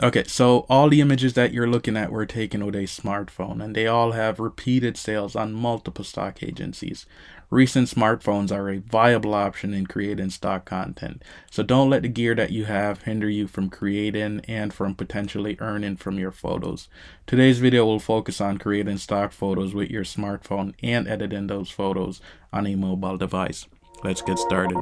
Okay, so all the images that you're looking at were taken with a smartphone, and they all have repeated sales on multiple stock agencies. Recent smartphones are a viable option in creating stock content, so don't let the gear that you have hinder you from creating and from potentially earning from your photos. Today's video will focus on creating stock photos with your smartphone and editing those photos on a mobile device. Let's get started.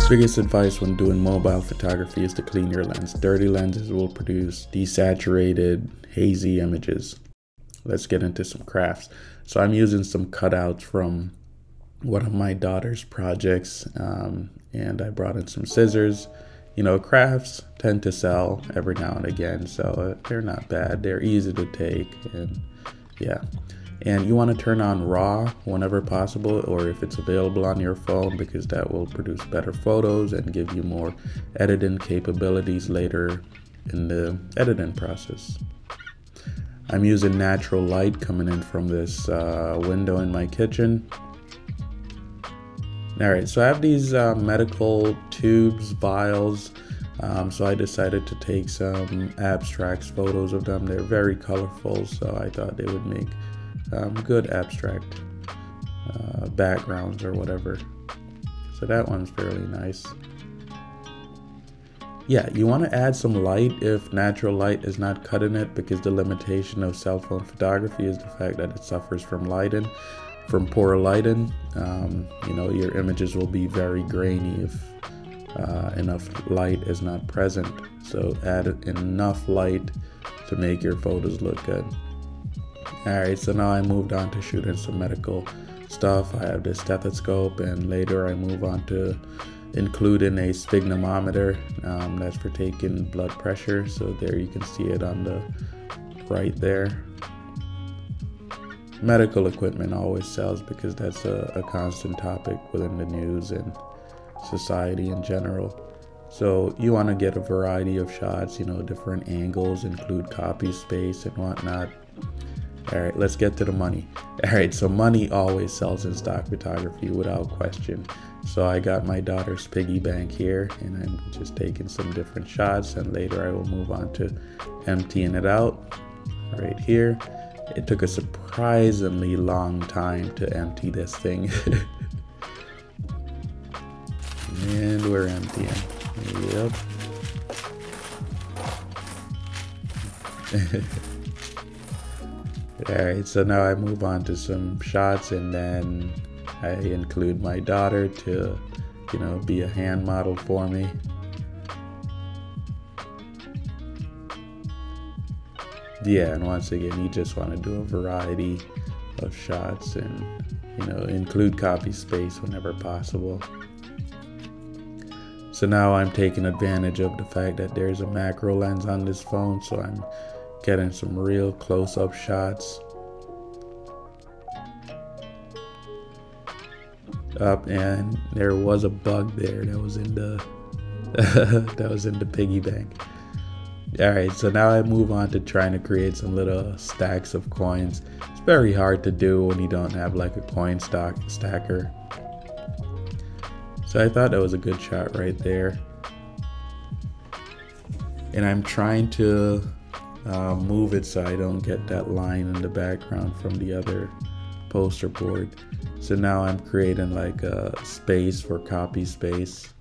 Biggest advice when doing mobile photography is to clean your lens. Dirty lenses will produce desaturated, hazy images. Let's get into some crafts. So I'm using some cutouts from one of my daughter's projects, and I brought in some scissors. You know, crafts tend to sell every now and again, so they're not bad. They're easy to take, and yeah. And you want to turn on RAW whenever possible, or if it's available on your phone, because that will produce better photos and give you more editing capabilities later in the editing process. I'm using natural light coming in from this window in my kitchen. Alright, so I have these medical tubes, vials, so I decided to take some abstracts photos of them. They're very colorful, so I thought they would make good abstract backgrounds or whatever. So that one's fairly nice. Yeah, you want to add some light if natural light is not cutting it, because the limitation of cell phone photography is the fact that it suffers from lighting, from poor lighting. You know, your images will be very grainy if enough light is not present. So add enough light to make your photos look good. Alright, so now I moved on to shooting some medical stuff. I have this stethoscope, and later I move on to including a sphygmometer. That's for taking blood pressure. So there you can see it on the right there. Medical equipment always sells because that's a constant topic within the news and society in general. So you want to get a variety of shots, you know, different angles, include copy space and whatnot. Alright, let's get to the money. Alright, so money always sells in stock photography without question. So I got my daughter's piggy bank here, and I'm just taking some different shots, and later I will move on to emptying it out right here. It took a surprisingly long time to empty this thing. And we're emptying. Yep. Alright, so now I move on to some shots, and then I include my daughter to, you know, be a hand model for me. Yeah, and once again, you just want to do a variety of shots and, you know, include copy space whenever possible. So now I'm taking advantage of the fact that there's a macro lens on this phone, so I'm getting some real close-up shots. And there was a bug there that was in the that was in the piggy bank. Alright, so now I move on to trying to create some little stacks of coins. It's very hard to do when you don't have like a coin stacker. So I thought that was a good shot right there. And I'm trying to move it so I don't get that line in the background from the other poster board. So now I'm creating like a space for copy space.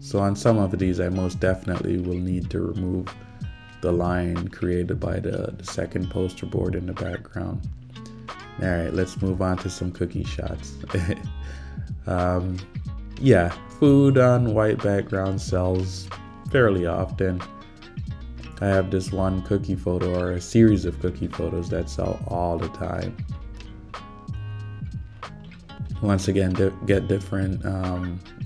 So on some of these I most definitely will need to remove the line created by the second poster board in the background. Alright, let's move on to some cookie shots. Yeah, food on white background sells fairly often. I have this one cookie photo, or a series of cookie photos, that sell all the time. Once again, get different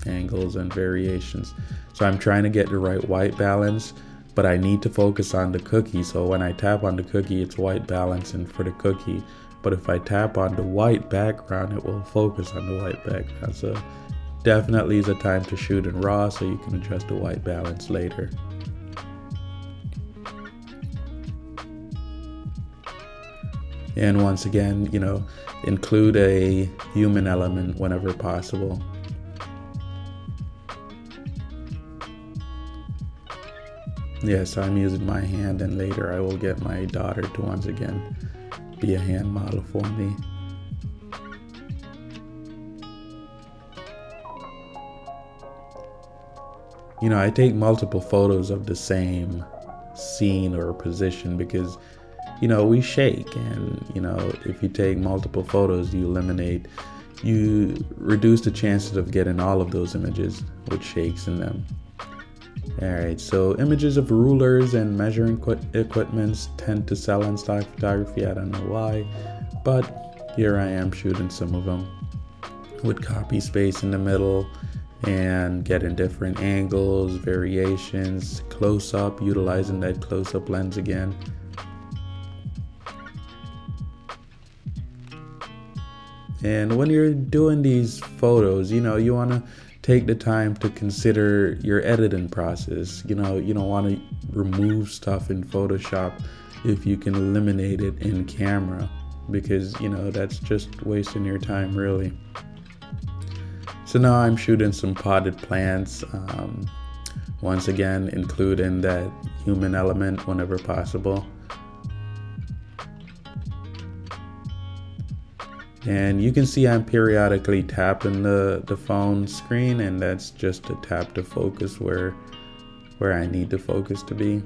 angles and variations. So I'm trying to get the right white balance, but I need to focus on the cookie. So when I tap on the cookie, it's white balancing for the cookie. But if I tap on the white background, it will focus on the white background. So definitely is a time to shoot in RAW, so you can adjust the white balance later. And once again, you know, include a human element whenever possible. Yes, I'm using my hand, and later I will get my daughter to once again be a hand model for me. You know, I take multiple photos of the same scene or position because, you know, we shake, and, you know, if you take multiple photos, you reduce the chances of getting all of those images with shakes in them. Alright, so images of rulers and measuring equipments tend to sell in stock photography. I don't know why, but here I am shooting some of them with copy space in the middle and getting different angles, variations, close up, utilizing that close up lens again. And when you're doing these photos, you know, you want to take the time to consider your editing process. You know, you don't want to remove stuff in Photoshop if you can eliminate it in camera, because, you know, that's just wasting your time really. So now I'm shooting some potted plants, once again including that human element whenever possible. And you can see I'm periodically tapping the phone screen, and that's just to tap to focus where I need the focus to be.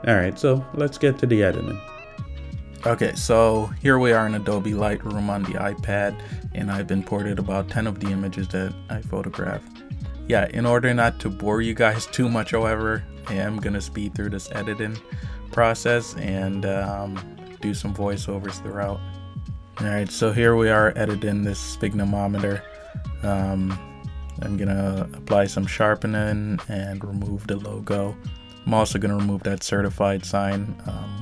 Alright, so let's get to the editing. Okay, so here we are in Adobe Lightroom on the iPad, and I've imported about 10 of the images that I photographed. Yeah, in order not to bore you guys too much, however, I am gonna speed through this editing process and do some voiceovers throughout. Alright, so here we are editing this spignometer. I'm gonna apply some sharpening and remove the logo. I'm also gonna remove that certified sign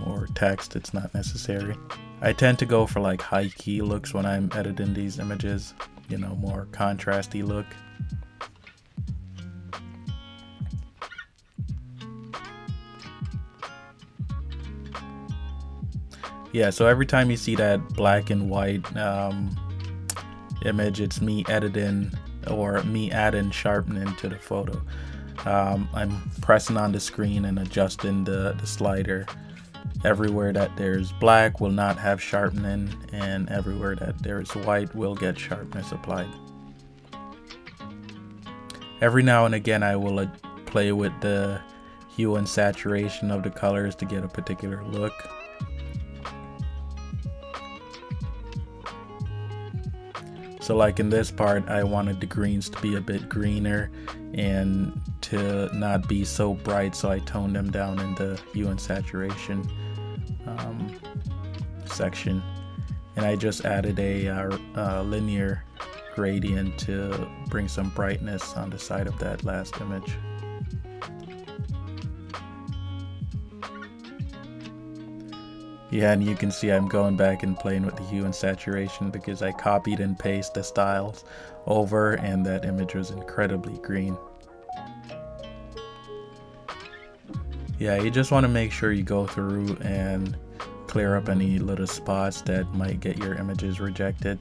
or text. It's not necessary. I tend to go for like high key looks when I'm editing these images, you know, more contrasty look. Yeah, so every time you see that black and white image, it's me editing or me adding sharpening to the photo. I'm pressing on the screen and adjusting the slider. Everywhere that there's black will not have sharpening, and everywhere that there's white will get sharpness applied. Every now and again I will play with the hue and saturation of the colors to get a particular look. So like in this part, I wanted the greens to be a bit greener and to not be so bright, so I toned them down in the hue and saturation section. And I just added a linear gradient to bring some brightness on the side of that last image. Yeah, and you can see I'm going back and playing with the hue and saturation because I copied and pasted the styles over, and that image was incredibly green. Yeah, you just want to make sure you go through and clear up any little spots that might get your images rejected.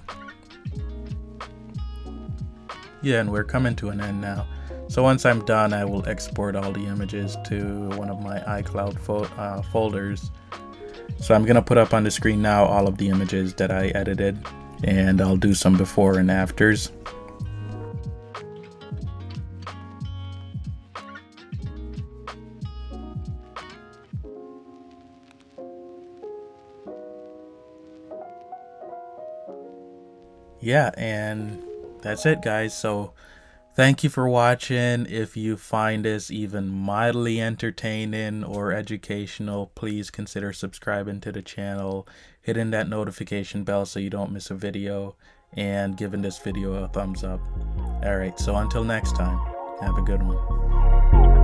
Yeah, and we're coming to an end now. So once I'm done, I will export all the images to one of my iCloud folders. So I'm gonna put up on the screen now all of the images that I edited, and I'll do some before and afters. Yeah, and that's it, guys. So thank you for watching. If you find this even mildly entertaining or educational, please consider subscribing to the channel, hitting that notification bell so you don't miss a video, and giving this video a thumbs up. Alright, so until next time, have a good one.